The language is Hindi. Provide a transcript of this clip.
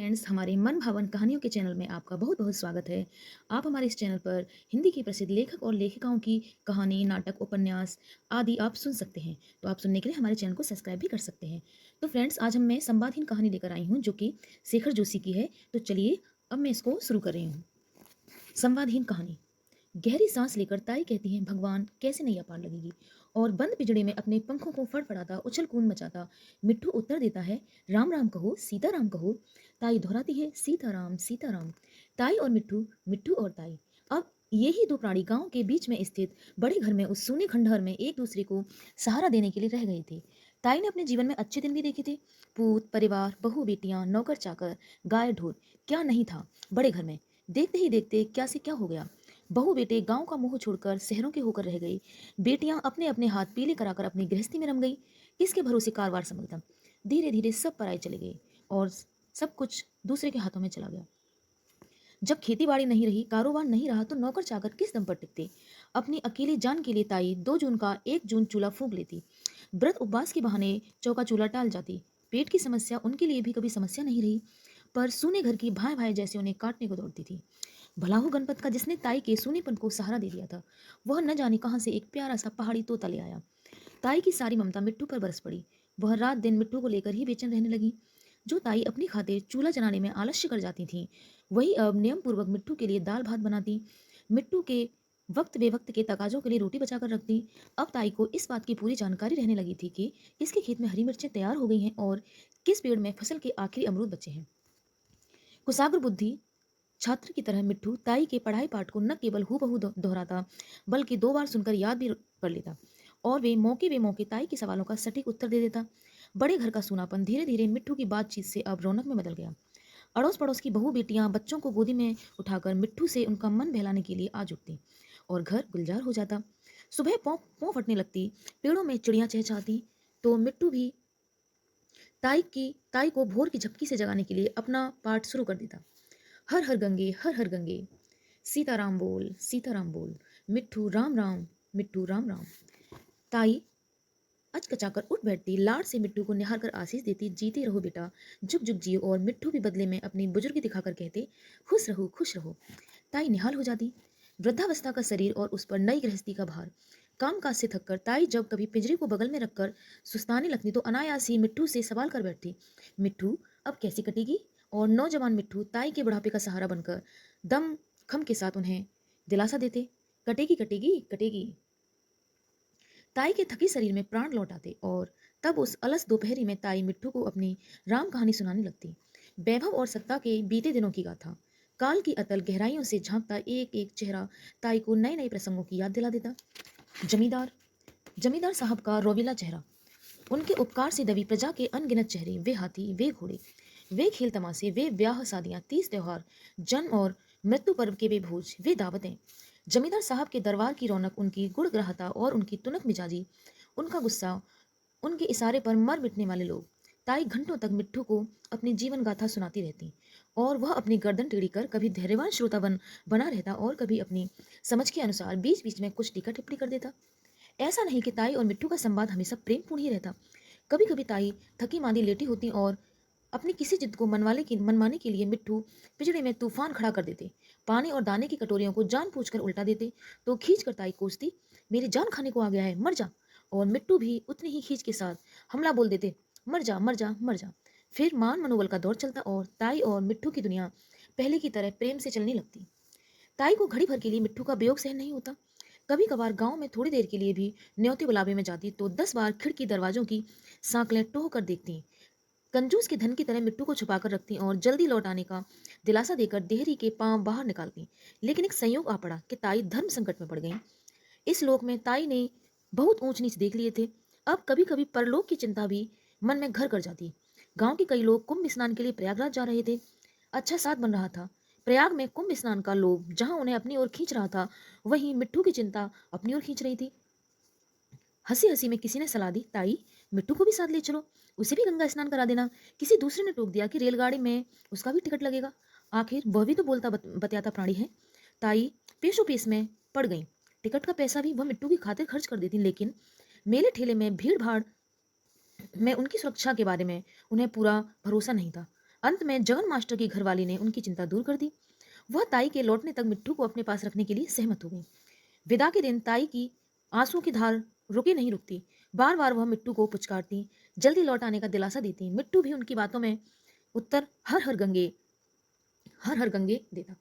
फ्रेंड्स, हमारे मन भावन कहानियों के चैनल में आपका बहुत बहुत स्वागत है। आप हमारे इस चैनल पर हिंदी के प्रसिद्ध लेखक और लेखिकाओं की कहानी, नाटक, उपन्यास आदि आप सुन सकते हैं। तो आप सुनने के लिए हमारे चैनल को सब्सक्राइब भी कर सकते हैं। तो फ्रेंड्स, आज मैं संवादहीन कहानी लेकर आई हूँ जो कि शेखर जोशी की है। तो चलिए अब मैं इसको शुरू कर रही हूँ। संवादहीन कहानी। गहरी सांस लेकर ताई कहती है, भगवान कैसे नैया पार लगेगी। और बंद पिंजड़े में अपने पंखों को फड़फड़ाता उछल कूद मचाता मिट्ठू उत्तर देता है, राम राम कहो, सीताराम कहो। ताई दोहराती है, सीताराम सीताराम। ताई और मिट्ठू, मिट्ठू और ताई। अब यही दो प्राणी गांव के बीच में स्थित बड़े घर में उस सूने खंडहर में एक दूसरे को सहारा देने के लिए रह गए थे। ताई ने अपने जीवन में अच्छे दिन भी देखे थे। पूत, परिवार, बहू बेटियां, नौकर चाकर, गाय ढोर, क्या नहीं था बड़े घर में। देखते ही देखते क्या से क्या हो गया। बहू बेटे गांव का मुंह छोड़कर शहरों के होकर रह गई। बेटियां अपने अपने हाथ पीले कराकर अपनी गृहस्थी में रम गई। किसके भरोसे कारवार संभलता। धीरे धीरे सब पराए चले गए और सब कुछ दूसरे के हाथों में चला गया। जब खेती बाड़ी नहीं रही, कारोबार नहीं रहा, तो नौकर चाकर किस दम पर टिकते। अपनी अकेली जान के लिए ताई 2 जून का 1 जून चूल्हा फूंक लेती। व्रत उपवास के बहाने चौका चूल्हा टाल जाती। पेट की समस्या उनके लिए भी कभी समस्या नहीं रही, पर सूने घर की भाई भाई जैसे उन्हें काटने को दौड़ती थी। भला हो गणपत का, जिसने ताई के सूनेपन को सहारा दे दिया था। वह न जाने कहां से एक प्यारा सा पहाड़ी तोता ले आया। ताई की सारी ममता मिट्टू पर बरस पड़ी। वह रात दिन मिट्टू को लेकर ही बेचैन रहने लगी। जो ताई अपनी खातिर चूल्हा जलाने में आलस्य कर जाती थी, वही अब नियम पूर्वक मिट्टू के लिए दाल भात बनाती। मिट्टू के वक्त बेवक्त के तकाजों के लिए रोटी बचाकर रखती। अब ताई को इस बात की पूरी जानकारी रहने लगी थी कि किसके खेत में हरी मिर्चें तैयार हो गई हैं और किस पेड़ में फसल के आखिरी अमरूद बचे हैं। कुशाग्र बुद्धि छात्र की तरह मिट्टू ताई के पढ़ाई पाठ को न केवल हूबहू दोहराता, बल्कि 2 बार सुनकर याद भी कर लेता। और वे मौके ताई के सवालों का सटीक उत्तर दे देता। बड़े घर का सूनापन धीरे धीरे मिट्टू की बातचीत से अब रौनक में बदल गया। अड़ोस पड़ोस की बहू बेटियां बच्चों को गोदी में उठाकर मिट्टू से उनका मन बहलाने के लिए आ जुटती और घर गुलजार हो जाता। सुबह पौ पौ फटने लगती, पेड़ों में चिड़ियां चहचहाती, तो मिट्टू भी ताई को भोर की झपकी से जगाने के लिए अपना पाठ शुरू कर देता। हर हर गंगे, हर हर गंगे, सीताराम बोल, सीताराम बोल, मिट्ठू राम राम, मिट्टू राम राम। ताई अचकचाकर उठ बैठती, लाड़ से मिट्टू को निहार कर आशीष देती, जीते रहो बेटा, जुग जुग जियो। और मिट्टू भी बदले में अपनी बुजुर्गी दिखाकर कहते, खुश रहो खुश रहो। ताई निहाल हो जाती। वृद्धावस्था का शरीर और उस पर नई गृहस्थी का भार। काम काज से थककर ताई जब कभी पिंजरे को बगल में रखकर सुस्ताने लगती, तो अनायास ही मिट्टू से सवाल कर बैठती, मिट्टू अब कैसी कटेगी। और नौजवान मिट्टू ताई के बुढ़ापे का सहारा बनकर दम खम के साथ उन्हें दिलासा देते, कटेगी कटेगी कटेगी। ताई के थके शरीर में प्राण लौट आते और तब उस अलस दोपहरी में ताई मिट्टू को अपनी राम कहानी सुनाने लगती। वैभव और सत्ता के बीते दिनों की गाथा। काल की अतल गहराइयों से झांकता एक एक चेहरा ताई को नए नए प्रसंगों की याद दिला देता। जमींदार जमींदार साहब का रोविला चेहरा, उनके उपकार से दबी प्रजा के अनगिनत चेहरे, वे हाथी, वे घोड़े, वे खेल तमाशे, वे ब्याह शादियां, तीज त्योहार, जन्म और मृत्यु पर्व के वे भोज, वे दावतें। जमींदार साहब के दरबार की रौनक, उनकी गुणग्राहता और उनकी तुनक मिजाजी, उनका गुस्सा, उनके इशारे पर मर मिटने वाले लोग। ताई घंटों तक मिट्ठू को अपनी जीवन गाथा सुनाती रहती और वह अपनी गर्दन टेढ़ी कर कभी धैर्यवान श्रोता बना रहता और कभी अपनी समझ के अनुसार बीच बीच में कुछ टीका टिप्पणी कर देता। ऐसा नहीं कि ताई और मिट्टू का संवाद हमेशा प्रेमपूर्ण ही रहता। कभी कभी ताई थकी मांदी लेटी होती और अपनी किसी जिद को मनवाने के लिए मिट्टू पिंजड़े में तूफान खड़ा कर देते। पानी और दाने की कटोरियों को जानबूझकर उल्टा देते, तो खींच कर ताई कोसती, मेरी जान खाने को आ गया है, मर जा। और मिट्टू भी उतनी ही खींच के साथ हमला बोल देते, मर जा मर जा मर जा। फिर मान मनोबल का दौर चलता और ताई और मिट्टू की दुनिया पहले की तरह प्रेम से चलने लगती। ताई को घड़ी भर के लिए मिट्टू का वियोग सहन नहीं होता। कभी कभार गांव में थोड़ी देर के लिए भी न्योते बुलावे में जाती, तो 10 बार खिड़की दरवाजों की सांकलें टोह कर देखती। कंजूस के धन की तरह मिट्टू को छुपाकर रखती और जल्दी लौट आने का दिलासा देकर देहरी के पांव बाहर निकालती। लेकिन एक संयोग आ पड़ा कि ताई धर्म संकट में पड़ गई। इस लोक में ताई ने बहुत ऊंच नीच देख लिए थे, अब कभी कभी परलोक की चिंता भी मन में घर कर जाती। गांव के कई लोग कुंभ स्नान के लिए प्रयागराज जा रहे थे। अच्छा साथ बन रहा था। प्रयाग में कुंभ स्नान का लोभ जहां उन्हें अपनी ओर खींच रहा था, वहीं मिट्टू की चिंता अपनी ओर खींच रही थी। हंसी हंसी में किसी ने सलाह दी, ताई मिट्टू को भी साथ ले चलो, उसे भी गंगा स्नान करा देना। किसी दूसरे ने टोक दिया कि रेलगाड़ी में उसका भी टिकट लगेगा, आखिर वह भी तो बोलता बतियाता प्राणी है। ताई पेशो पेश में पड़ गई। टिकट का पैसा भी वह मिट्टू की खातिर खर्च कर देती, लेकिन मेले ठेले में भीड़ भाड़ में उनकी सुरक्षा के बारे में उन्हें पूरा भरोसा नहीं था। अंत में जगन मास्टर की घरवाली ने उनकी चिंता दूर कर दी। वह ताई के लौटने तक मिट्टू को अपने पास रखने के लिए सहमत हो गई। विदा के दिन ताई की आंसू की धार नहीं रुकती। बार बार वह मिट्टू को पुचकारती, जल्दी लौट आने का दिलासा देती। मिट्टू भी उनकी बातों में उत्तर हर हर गंगे देता।